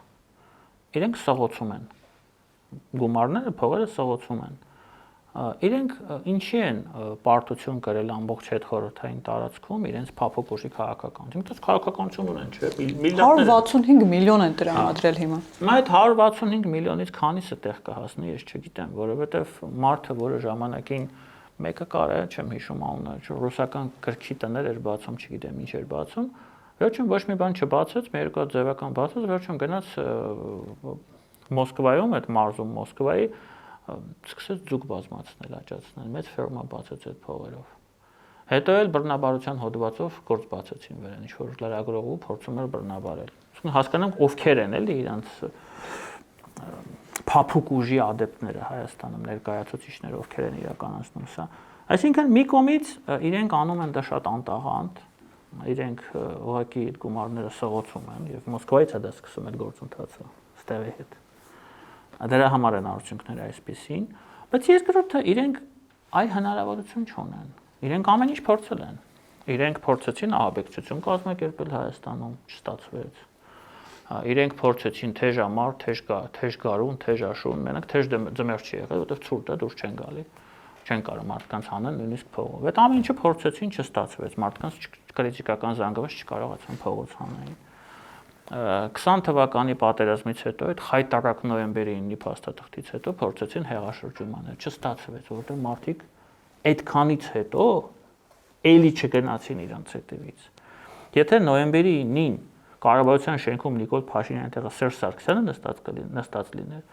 Իրենք սողոցում են։ Գումարները, փողերը սողոցում են։ իրենք ինչի են պարտություն կրել ամբողջ հետ խորհրդային տարածքում իրենց փափուկ ուժի քաղաքականություն։ Ինքնից քաղաքականություն ունեն, չէ՞, միլիարդներ 165 միլիոն են տրամադրել հիմա։ Հիմա այդ 165 միլիոնից քանիսը տեղ կհասնի, ես չգիտեմ, որովհետև մարդը, որը ժամանակին մեկը կարա, չեմ հիշում անունը, ռուսական գրքի տներ էր բացում, չգիտեմ ինչ էր բացում, վերջում ոչ մի բան չբացեց, մի երկու հատ ձևական բացեց, վերջում գնաց Մոսկվայում, այդ մարզում Մոսկվայի սկսեց ձուկ բազմացնել, աճացնել, մեծ ֆերմա բացեց այդ փողերով։ Հետո էլ բռնաբարության հոդվածով գործ բացեցին վերան, ինչ որ լրագրողը փորձում էր բռնաբարել։ Հասկանամ ովքեր են էլի իրանց փափուկ ուժի ադեպտները Հայաստանում ներկայացուցիչները ովքեր են իրականացնում սա։ Այսինքն մի կողմից իրենք անում են դա շատ անտաղանդ, իրենք ուղղակի այդ գումարները սղոցում են եւ Մոսկվայից է դա սկսում այդ գործընթացը ստեղի հետ։ Դրա համար են արդյունքները այսպեսին, բայց երկրորդը իրենք այլ հնարավորություն չունեն։ Իրենք ամեն ինչ փորձել են։ Իրենք փորձեցին ահաբեկչություն կազմակերպել Հայաստանում, չստացվեց։ Իրենք փորձեցին թեժամար, թեժգարուն, թեժաշուն, մենակ թեժ ձմեռ չի եղել, որովհետև ցուրտ է, դուրս չեն գալի։ Չեն կարող մարդկանց հանել նույնիսկ փողով։ Այդ ամեն ինչը փորձեցին, չստացվեց։ Մարդկանց կրիտիկական զանգված չկարողացան փողոց հանել։ 20 թվականի պատերազմից հետո այդ խայտարակ նոյեմբերի 9-ի փաստաթղթից հետո փորձեցին հեղաշրջում անել, չստացվեց, որովհետև մարդիկ այդքանից հետո էլի չգնացին իրանց հետևից։ Եթե նոյեմբերի 9-ին կառավարության շենքում Նիկոլ Փաշինյանի տեղը Սերժ Սարգսյանը նստած լիներ,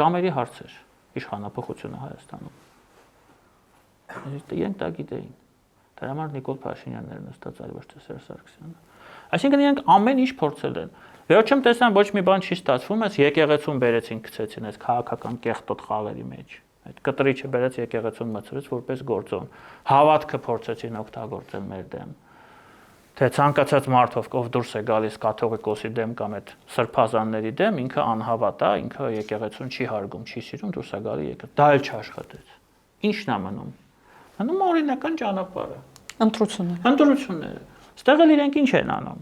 ժամերի հարց էր իշխանապողությունը Հայաստանում։ Իրենք դա գիտեին։ Դրա համար Նիկոլ Փաշինյանն էր նստած, այլ ոչ թե Սերժ Սարգսյանը։ Այսինքն իրենք ամեն ինչ փորձել են։ Վերջում տեսան ոչ մի բան չի ստացվում, այս եկեղեցուն բերեցին, գցեցին այս քաղաքական կեղտոտ խաղերի մեջ։ Այդ կտրիչը բերեց եկեղեցուն մցրեց որպես գործոն։ Հավատքը փորձեցին օգտագործել մեր դեմ։ Թե ցանկացած մարդ ով դուրս է գալիս կաթողիկոսի դեմ կամ այդ սրբազանների դեմ, ինքը անհավատ է, ինքը եկեղեցուն չի հարգում, չի սիրում, դուրս է գալի եկեղեցի։ Դա էլ չաշխատեց։ Ինչն է մնում։ Մնում օրինական ճանապարհը։ Ընտրությունները։ Ստեղ էլ իրենք ինչ են անում։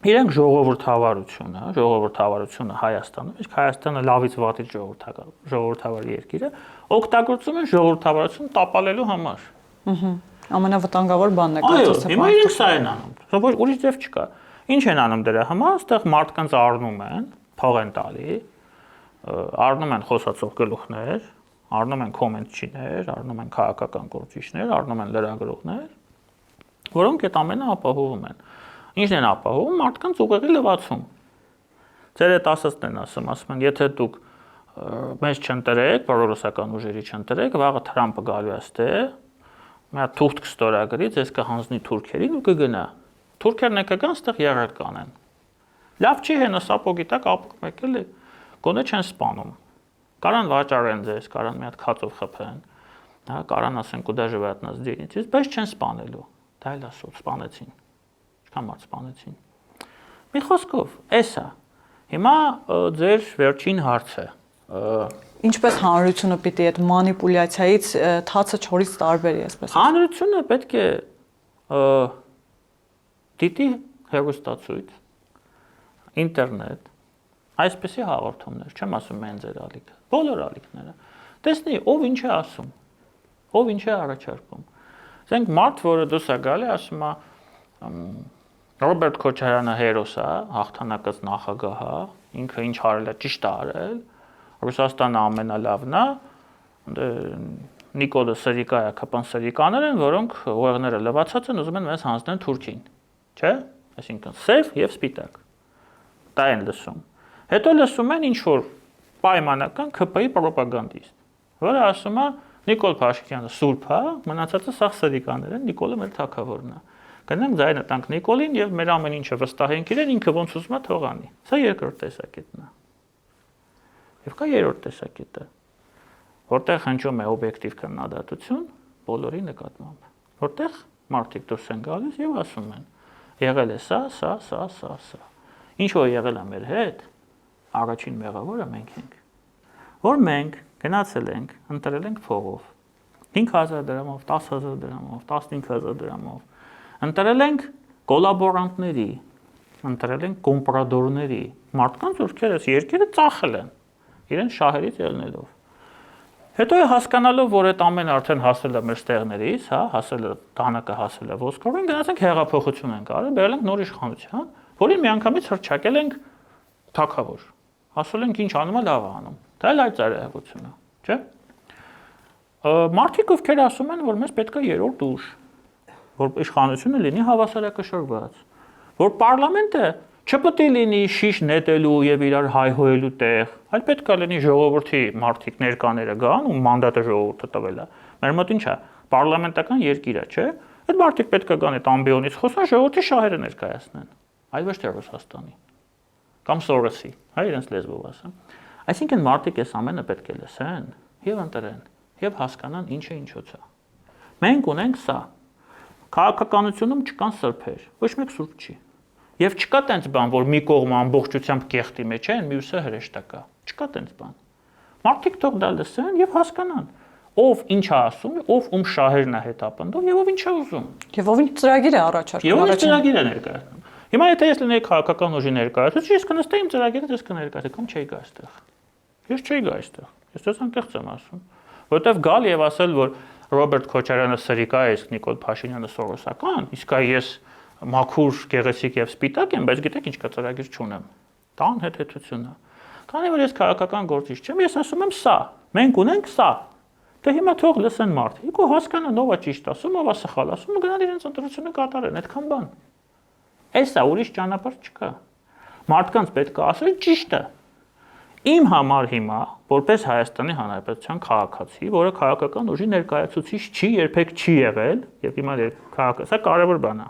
Իրենք ժողովրդավարությունը Հայաստանում, իսկ Հայաստանը լավից վատից ժողովրդավար երկիր է, օգտագործում են ժողովրդավարությունը տապալելու համար։ Ամենավտանգավոր բանն է կարծես թե։ Հիմա իրենք սա են անում։ Ոչ ուրիշ ձև չկա։ Ինչ են անում դրա համար, այստեղ մարդկանց առնում են, փող են տալի, առնում են խոսացող գլուխներ, առնում են կոմենտչիներ, առնում են քաղաքական գործիչներ, առնում են լրագրողներ, որոնք այդ ամենը ապահովում են։ Ինչն են ապահովում, մարդկանց ուղեղի լվացում։ Ձեր այդ ասածն են ասում են, եթե դուք մեզ չընտրեք, պրոռուսական ուժերի չընտրեք, վաղը Թրամփը գալու է ստեղ, մի հատ թուղթ կստորագրի, ձեզ կհանձնի թուրքերին ու կգնա։ Թուրքերն է կգան, ստեղ եղեր կանեն։ Լավ չի հենասապոգի տակ ապուկ եկել է, գոնե չեն սպանում։ Կարան վաճառեն ձեզ, կարան մի հատ քացով խփեն, հա, կարան ասեն կուդա ժվատնաց դինից, բայց չեն սպանելու։ Դա էլ ասոց սպանեցին։ Ինչքան մարդ սպանեցին։ Մի խոսքով, էսա։ Հիմա ձեր վերջին հարցը։ Ինչպես հանրությունը պիտի այդ մանիպուլյացիայից թացը չորից տարբերի, այսպես։ Հանրությունը պետք է դիտի հեռուստացույց, ինտերնետ, այսպեսի հաղորդումներ, չեմ ասում մեն ձեր ալիքը, բոլոր ալիքները։ Տեսնի, ով ինչ է ասում, ով ինչ է առաջարկում։ Ասենք մարդ, որը դուրս է գալի, ասում է Ռոբերտ Քոչարյանը հերոս է, հաղթանակած նախագահ է, ինքը ինչ արել է, ճիշտ է արել, Ռուսաստանը ամենալավն է, Նիկոլը Սրիկա է, Քապան Սրիկաներ են, որոնք ուղեղները լվացած են, ուզում են մեզ հանձնել Թուրքին, չէ՞։ Այսինքն սև եւ սպիտակ։ Դա են լսում։ Հետո լսում են ինչ որ պայմանական ԿՊ-ի ռոպագանդիստ, որը ասում է Նիկոլ Փաշինյանը սուրբ է, մնացածը սաղ սրիկաներ են, Նիկոլը մեր թագավորն է։ Գնանք ձայնը տանք Նիկոլին եւ մեր ամեն ինչը վստահենք իրեն, ինքը ոնց ուզում է թողանի։ Սա երկրորդ տեսակետն է։ Եվ կա երրորդ տեսակետը, որտեղ հնչում է օբյեկտիվ քննադատություն բոլորի նկատմամբ, որտեղ մարդիկ դուրս են գալիս եւ ասում են. եղել է սա։ Ինչ որ եղել է մեր հետ, առաջին մեղավորը մենք ենք։ Որ մենք գնացել ենք, ընտրել ենք փողով 5000 դրամով, 10000 դրամով, 15000 դրամով։ Ընտրել ենք կոլաբորանտների, ընտրել ենք կոմպրադորների, մարդկանց ովքեր այս երկիրը ծախել են իրենց շահերից ելնելով։ Հետո է հասկանալով, որ այդ ամենը արդեն հասել է մեր ստեղներից, հա, հասել է տանակը հասել է ոսկորին, գնացենք հեղափոխություն ենք արել, բերել ենք նոր իշխանություն, որին միանգամից հրճակել ենք թագավոր։ Ասել ենք ինչ անում է, լավ է անում։ Դա էլ այդ ծայրահեղությունը, չէ՞։ Մարդիկ ովքեր ասում են, որ մեզ պետք է երրորդ ուժ, որ իշխանությունը լինի հավասարակշռված, որ պարլամենտը չպետք է լինի շիշ նետելու եւ իրար հայհոյելու տեղ, այլ պետք է լինի ժողովրդի մարդիկ ներկաները գան ու մանդատը ժողովուրդը տվել է։ Մեր մոտ ինչ է, պարլամենտական երկիր է, չէ՞։ Այդ մարդիկ պետք է գան այդ ամբիոնից խոսան, ժողովրդի շահերը ներկայացնեն։ Այլ ոչ թե Ռուսաստանի կամ Սորոսի, հա, իրենց լեզվով ասեմ։ Այսինքն մարդիկ այս ամենը պետք է լսեն եւ ընտրեն եւ հասկանան ինչը ինչոց է։ Մենք ունենք սա։ Քաղաքականությունում չկան սրբեր, ոչ մեկ սուրբ չի։ Եվ չկա տենց բան, որ մի կողմը ամբողջությամբ կեղտի մեջ է, մյուսը հրեշտակա։ Չկա տենց բան։ Մարդիկ թող դա լսեն եւ հասկանան, ով ինչ է ասում, ով ում շահերն է հետապնդում եւ ով ինչ է ուզում։ Եվ ով ինչ ծրագիր է առաջարկում։ Եվ ով ծրագիր է ներկայացնում։ Հիմա եթե ես լինեի քաղաքական ուժի ներկայացուցիչ, ես կնստեի իմ ծրագիրը, ես կներկայացնեի, կամ չէի գա այստեղ։ Ես չէի գա այստեղ։ Ես դες անկեղծ եմ ասում։ Որտեվ գալ եւ ասել, որ Ռոբերտ Քոչարյանը սրիկա է, իսկ Նիկոլ Փաշինյանը սորոսական, իսկ ես մաքուր, գեղեցիկ եւ սպիտակ եմ, բայց գիտեք ինչ կա ծրագիր չունեմ։ Դա անհեթեթություն է։ Քանի որ ես քաղաքական գործիչ չեմ, ես ասում եմ սա։ Մենք ունենք սա։ Դե հիմա թող լսեն մարդիկ ու հասկանան ով է ճիշտ ասում, ով է սխալ ասում ու գնան իրենց ընտրությունը կատարեն, այդքան բան։ Էսա ուրիշ ճանապարհ չկա։ Մարդկանց պետք է ասել ճիշտը։ Իմ համար հիմա, որպես Հայաստանի Հանրապետության քաղաքացի, որը քաղաքական ուժի ներկայացուցիչ չի, երբեք չի եղել, եւ հիմա սա կարևոր բան է։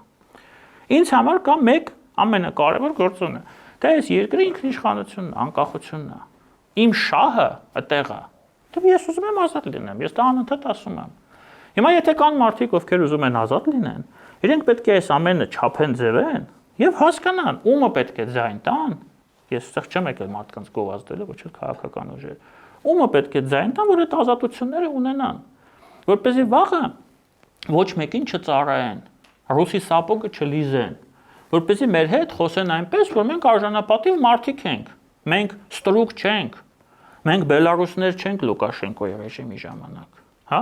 Ինձ համար կա մեկ ամենակարևոր գործոնը։ Դա է երկրի ինքնիշխանությունն, անկախությունն է։ Իմ շահը այդտեղ է։ Դե ես ուզում եմ ազատ լինեմ, ես դա անընդհատ ասում եմ։ Հիմա եթե կան մարդիկ, ովքեր ուզում են ազատ լինեն, իրենք պետք է այս ամենը չափեն ձևեն եւ հասկանան, ումը պետք է ձայն տան։ Ես ստեղ չեմ եկել մարդկանց գովազդելը, ոչ էլ քաղաքական ուժեր։ Ումը պետք է ձայն տան, որ այդ ազատությունները ունենան, որպեսզի վաղը ոչ մեկին չծառայեն, ռուսի սապոգը չլիզեն, որպեսզի մեր հետ խոսեն այնպես, որ մենք արժանապատիվ մարդիկ ենք, մենք ստրուկ չենք, մենք բելարուսներ չենք Լուկաշենկոյի ռեժիմի ժամանակ, հա։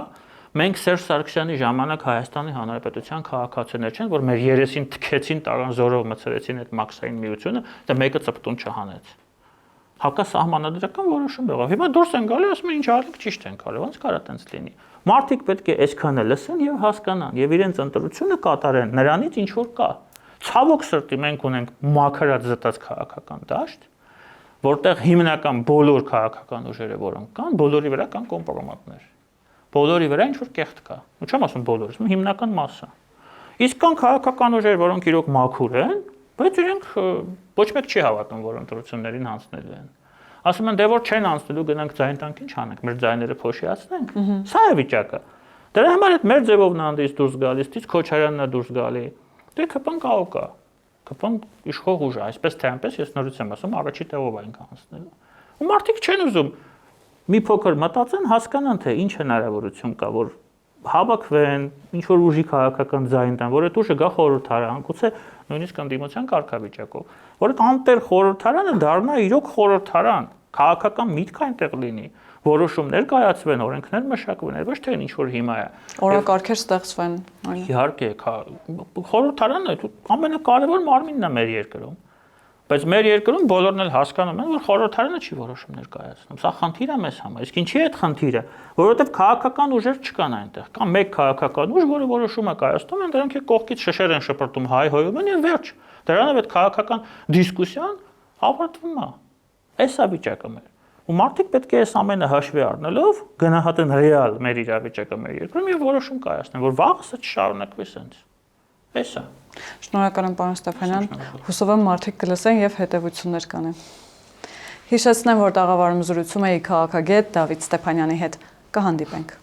Մենք Սերժ Սարգսյանի ժամանակ Հայաստանի Հանրապետության քաղաքացիներ չեն, որ մեր երեսին թքեցին, տարան զորով մցրեցին այդ մաքսային միությունը, դա մեկը ծպտուն չհանեց։ Հակասահմանադրական որոշում եղավ։ Հիմա դուրս են գալու, ասում են ինչ արեք, ճիշտ ենք արել, ոնց կարա տենց լինի։ Մարդիկ պետք է այսքանը լսեն եւ հասկանան եւ իրենց ընտրությունը կատարեն նրանից ինչ որ կա։ Ցավոք սրտի մենք ունենք մաքրած զտած քաղաքական դաշտ, որտեղ հիմնական բոլոր քաղաքական ուժերը, որոնք կան, բոլորի վրա կան կոմպրոմատներ։ Բոլորի վրա ինչ որ կեղտ կա։ Ու չեմ ասում բոլորը, ասում հիմնական մասը։ Իսկ կան քաղաքական ուժեր, որոնք իրոք մաքուր են, բայց իրենք ոչ մեկ չի հավատում, որ ընտրություններին հանձնելու են։ Ասում են, դե որ չեն հանձնելու, գնանք ձայն տանք, ինչ անենք, մեր ձայները փոշիացնենք։ Սա է վիճակը։ Դրա համար այդ մեր ձևով նանդից դուրս գալիս, դից Քոչարյանն է դուրս գալի։ Դե ԿՊ-ն կա։ ԿՊ-ն իշխող ուժ է, այսպես թե այնպես ես նորից եմ ասում, առաջի տեղով այն հանձնելու։ Ու մարդիկ չեն ուզում մի փոքր մտածեն, հասկանան թե ինչ հնարավորություն կա, որ հավաքվեն, ինչ որ ուժի քաղաքական ձայն տան, որ այդ ուժը գա խորհրդարան, գուցե նույնիսկ անդիմության կարգավիճակով, որ այդ անտեր խորհրդարանը դառնա իրոք խորհրդարան, քաղաքական միտք այնտեղ լինի, որոշումներ կայացվեն, օրենքներ մշակվեն, ոչ թե ինչ որ հիմա է։ Օրակարգեր ստեղծվեն։ Իհարկե, խորհրդարանը ամենակարևոր մարմինն է մեր երկրում։ Բայց մեր երկրում բոլորն էլ հասկանում են, որ խորհրդարանը չի որոշումներ կայացնում։ Սա խնդիր է մեզ համար։ Իսկ ինչի է այդ խնդիրը, որովհետև քաղաքական ուժեր չկան այնտեղ։ Կա մեկ քաղաքական ուժ, որը որոշում է կայացնում, են դրանք կողքից շշեր են շպրտում, հայհոյում են եւ վերջ։ Դրանով այդ քաղաքական դիսկուսիան ավարտվում է։ Այս է վիճակը մեր։ Ու մարդիկ պետք է այս ամենը հաշվի առնելով գնահատեն ռեալ մեր իրավիճակը մեր երկրում եւ որոշում կայացնեն, որ վաղը սա չշարունակվի սենց։ Էս է։ Շնորհակալ եմ, պարոն Ստեփանյան։ Հուսով եմ մարդիկ կլսեն եւ հետեւություններ կանեն։ Հիշեցնեմ, որ տաղավարում զրուցում էի քաղաքագետ Դավիթ Ստեփանյանի հետ։ Կհանդիպենք։